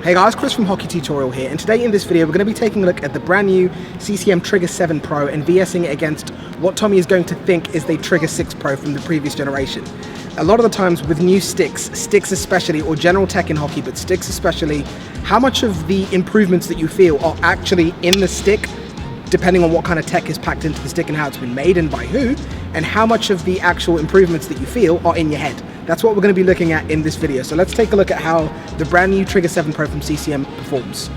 Hey guys, Chris from Hockey Tutorial here, and today in this video we're going to be taking a look at the brand new CCM Trigger 7 Pro and VSing it against what Tommy is going to think is the Trigger 6 Pro from the previous generation. A lot of the times with new sticks especially, or general tech in hockey, but sticks especially, how much of the improvements that you feel are actually in the stick, depending on what kind of tech is packed into the stick and how it's been made and by who, and how much of the actual improvements that you feel are in your head. That's what we're going to be looking at in this video. So let's take a look at how the brand new Trigger 7 Pro from CCM performs.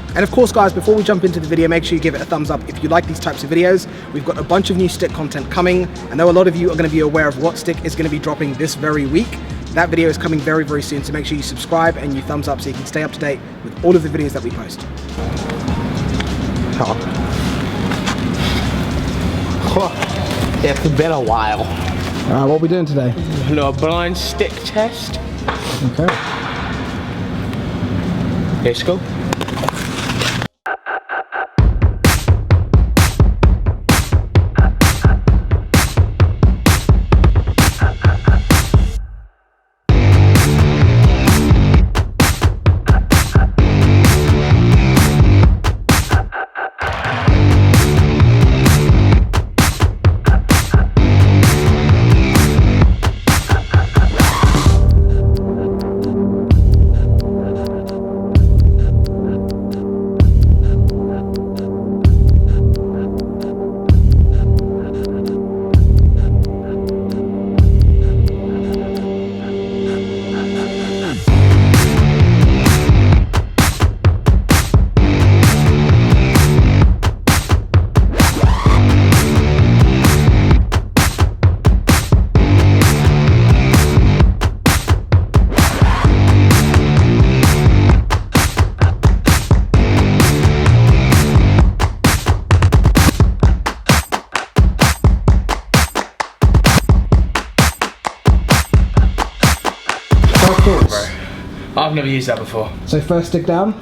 And of course guys, before we jump into the video, make sure you give it a thumbs up if you like these types of videos. We've got a bunch of new stick content coming. I know a lot of you are going to be aware of what stick is going to be dropping this very week. That video is coming very, very soon, so make sure you subscribe and you thumbs up so you can stay up to date with all of the videos that we post. It's been a while. What are we doing today? A little blind stick test. Okay. Let's go. I've never used that before. So first stick down?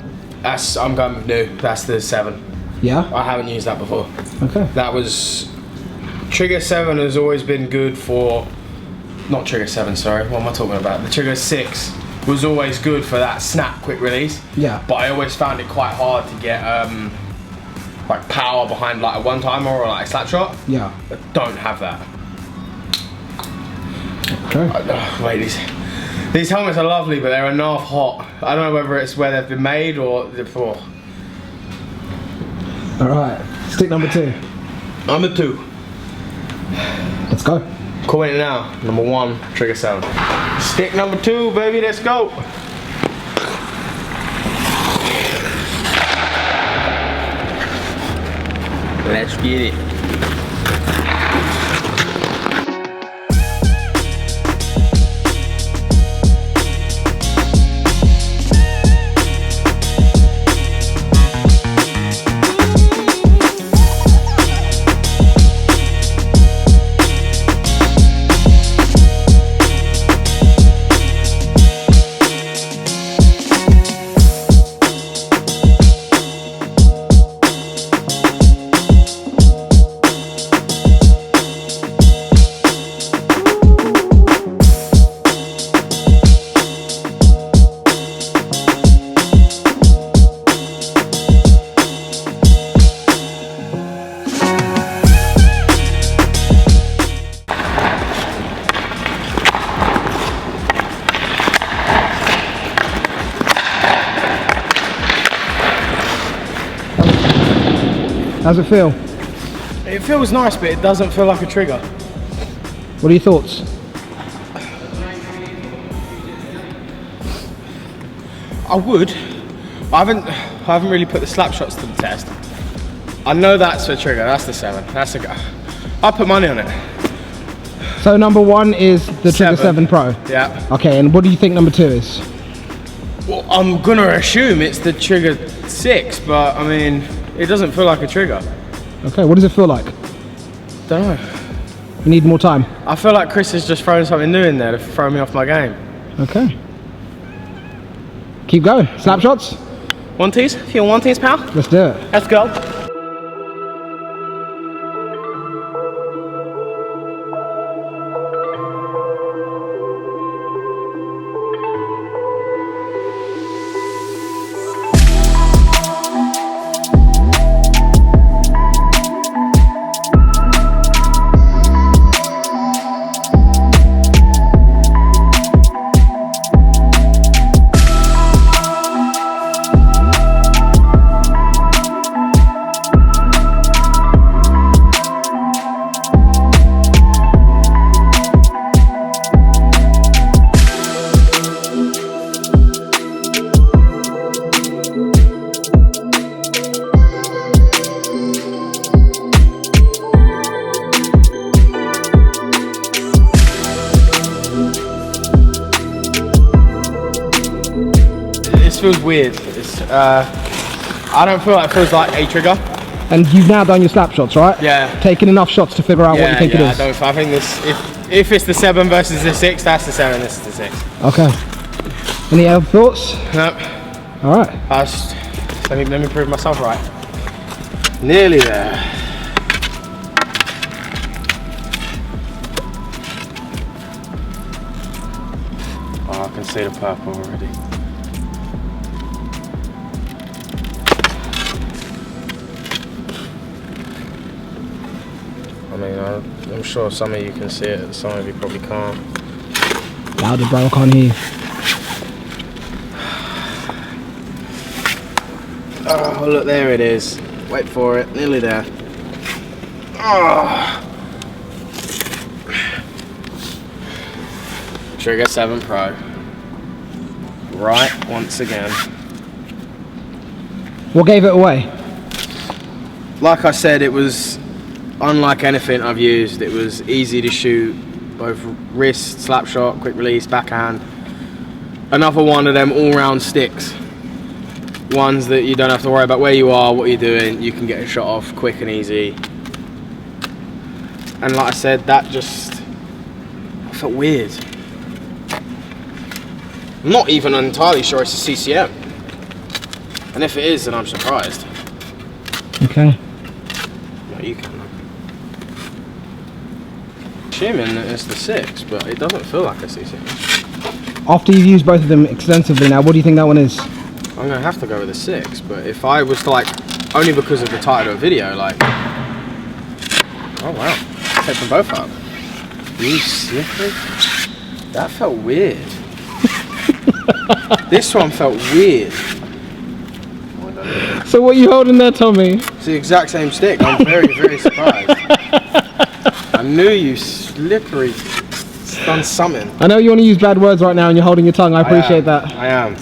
I'm going with new. That's the 7. Yeah? I haven't used that before. Okay. That was... Trigger 7 has always been good for... Not Trigger 7, sorry. What am I talking about? The Trigger 6 was always good for that snap quick release. Yeah. But I always found it quite hard to get like power behind like a one-timer or like a slap shot. Yeah. I don't have that. Okay. Wait, these helmets are lovely, but they're enough hot. I don't know whether it's where they've been made or before. Alright, stick number 2. Number 2. Let's go. Calling it now. Number 1, Trigger 7. Stick number 2, baby, let's go. Let's get it. How's it feel? It feels nice, but it doesn't feel like a trigger. What are your thoughts? I would. I haven't really put the slap shots to the test. I know that's the trigger. That's the 7. That's the go. I'll put money on it. So number 1 is the Trigger 7 Pro? Yeah. Okay, and what do you think number 2 is? Well, I'm gonna assume it's the Trigger 6, but I mean, it doesn't feel like a trigger. Okay, what does it feel like? Don't know. You need more time? I feel like Chris is just throwing something new in there to throw me off my game. Okay. Keep going. Slap shots? One tees? Feel one tees, pal? Let's do it. Let's go. feels weird. It's, I don't feel like it feels like a trigger. And you've now done your slap shots, right? Yeah. Taken enough shots to figure out what you think it is. I think this, if it's the 7 versus the 6, that's the 7, this is the 6. Okay. Any other thoughts? Nope. All right. Let me prove myself right. Nearly there. Oh, I can see the purple already. I mean, I'm sure some of you can see it, some of you probably can't. Louder, bro, I can't hear you. Oh, look, there it is. Wait for it, nearly there. Oh. Trigger 7 Pro. Right, once again. What gave it away? Like I said, it was unlike anything I've used. It was easy to shoot, both wrist, slap shot, quick release, backhand. Another one of them all-round sticks. Ones that you don't have to worry about where you are, what you're doing. You can get a shot off quick and easy. And like I said, that just felt weird. I'm not even entirely sure it's a CCM. And if it is, then I'm surprised. Okay. No, you can. Assuming that it's the 6, but it doesn't feel like a CCM. After you've used both of them extensively now, what do you think that one is? I'm gonna have to go with a 6, but if I was to, like, only because of the title of the video, like, oh wow, take them both up. You slippery? That felt weird. This one felt weird. So what are you holding there, Tommy? It's the exact same stick. I'm very, very surprised. I knew you slippery done something. I know you want to use bad words right now and you're holding your tongue. I appreciate that. I am.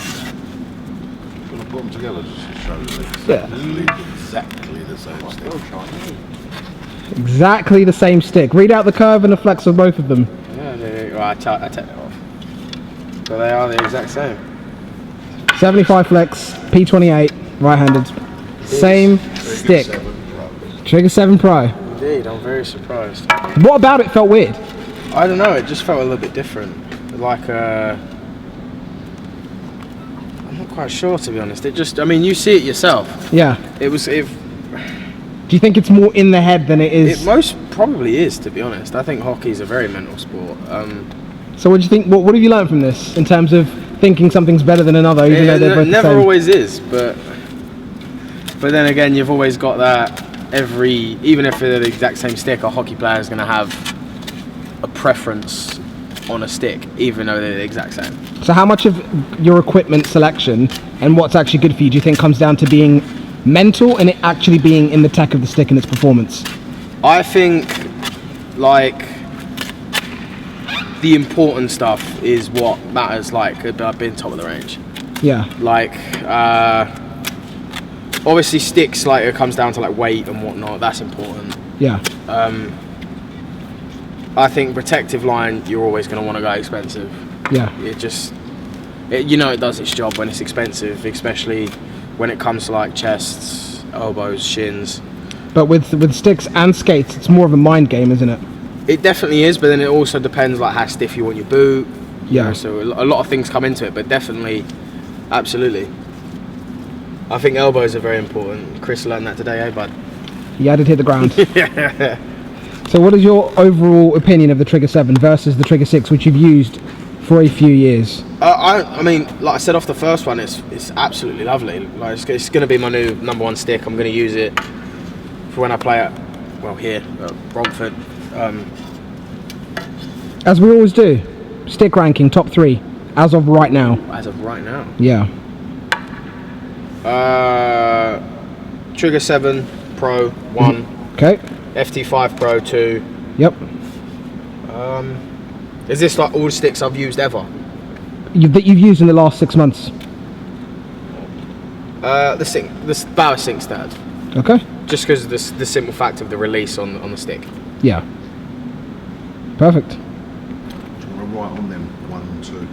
Gonna put them together just to show that it's exactly the same stick. Exactly the same stick. Read out the curve and the flex of both of them. Yeah, well, I take that off. So they are the exact same. 75 flex, P28, right-handed. Same stick. Trigger 7 Pro. Indeed, I'm very surprised. What about it felt weird? I don't know, it just felt a little bit different. Like, I'm not quite sure, to be honest. It just, I mean, you see it yourself. Yeah. Do you think it's more in the head than it is? It most probably is, to be honest. I think hockey's a very mental sport. So what do you think, what have you learned from this in terms of thinking something's better than another, even though they're both the same? It never always is, but then again, you've always got that even if they're the exact same stick, a hockey player is going to have a preference on a stick, even though they're the exact same. So how much of your equipment selection and what's actually good for you do you think comes down to being mental and it actually being in the tech of the stick and its performance? I think, like, the important stuff is what matters, like, about being top of the range. Yeah. Like, obviously sticks, like, it comes down to, like, weight and whatnot, that's important. Yeah. I think protective line, you're always going to want to go expensive. Yeah. You know it does its job when it's expensive, especially when it comes to, like, chests, elbows, shins. But with sticks and skates, it's more of a mind game, isn't it? It definitely is, but then it also depends, like, how stiff you want your boot. Yeah. You know, so a lot of things come into it, but definitely, absolutely. I think elbows are very important. Chris learned that today, eh, bud? He had it hit the ground. Yeah. So what is your overall opinion of the Trigger 7 versus the Trigger 6, which you've used for a few years? I mean, like I said off the first one, it's absolutely lovely. Like, it's going to be my new #1 stick. I'm going to use it for when I play at, well, here at Romford. As we always do, stick ranking top 3 as of right now. As of right now. Yeah. Trigger 7 Pro 1. Okay. FT5 Pro 2. Yep. Is this like all the sticks I've used ever? That you've used in the last 6 months? The Bauer Sync stat. Okay. Just because of the simple fact of the release on the stick. Yeah. Perfect. Do you want to write on them 1 and 2?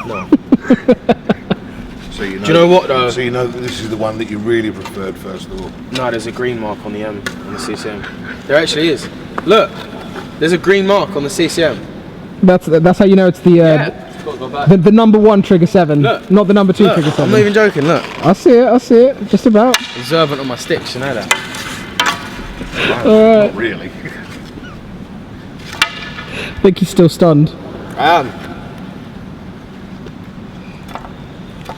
No. So you know, do you know what though? So you know that this is the one that you really preferred first of all. No, there's a green mark on the M on the CCM. There actually is. Look, there's a green mark on the CCM. That's how you know it's the number 1 Trigger 7, look, not the number 2 look, Trigger 7. I'm not even joking. Look, I see it, just about. observant on my sticks, you know that. Not really. I think he's still stunned. I am.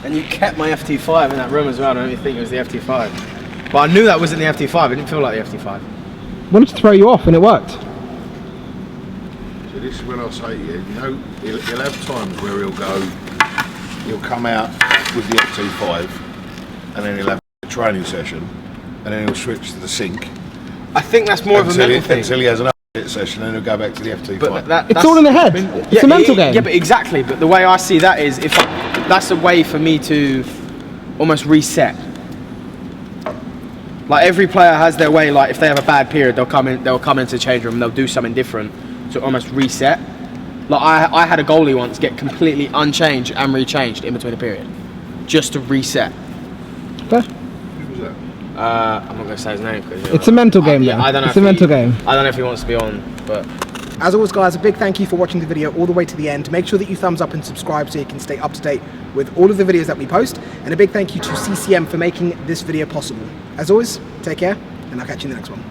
And you kept my FT5 in that room as well. I don't even think it was the FT5. But I knew that wasn't the FT5. It didn't feel like the FT5. Wanted to throw you off, and it worked. So this is when I say to you, you know, he'll have times where he'll come out with the FT5, and then he'll have a training session, and then he'll switch to the sync. I think that's more of a mental thing. Until he has another session, and then he'll go back to the FT5. But It's all in the head. It's a mental game. Yeah, but exactly. But the way I see that is, that's a way for me to almost reset. Like every player has their way. Like if they have a bad period, they'll come into the change room and they'll do something different to almost reset. Like I had a goalie once get completely unchanged and rechanged in between a period, just to reset. Okay. Who was that? I'm not going to say his name because It's a mental game, yeah, though. I don't know. It's a mental game. I don't know if he wants to be on, but. As always, guys, a big thank you for watching the video all the way to the end. Make sure that you thumbs up and subscribe so you can stay up to date with all of the videos that we post. And a big thank you to CCM for making this video possible. As always, take care, and I'll catch you in the next one.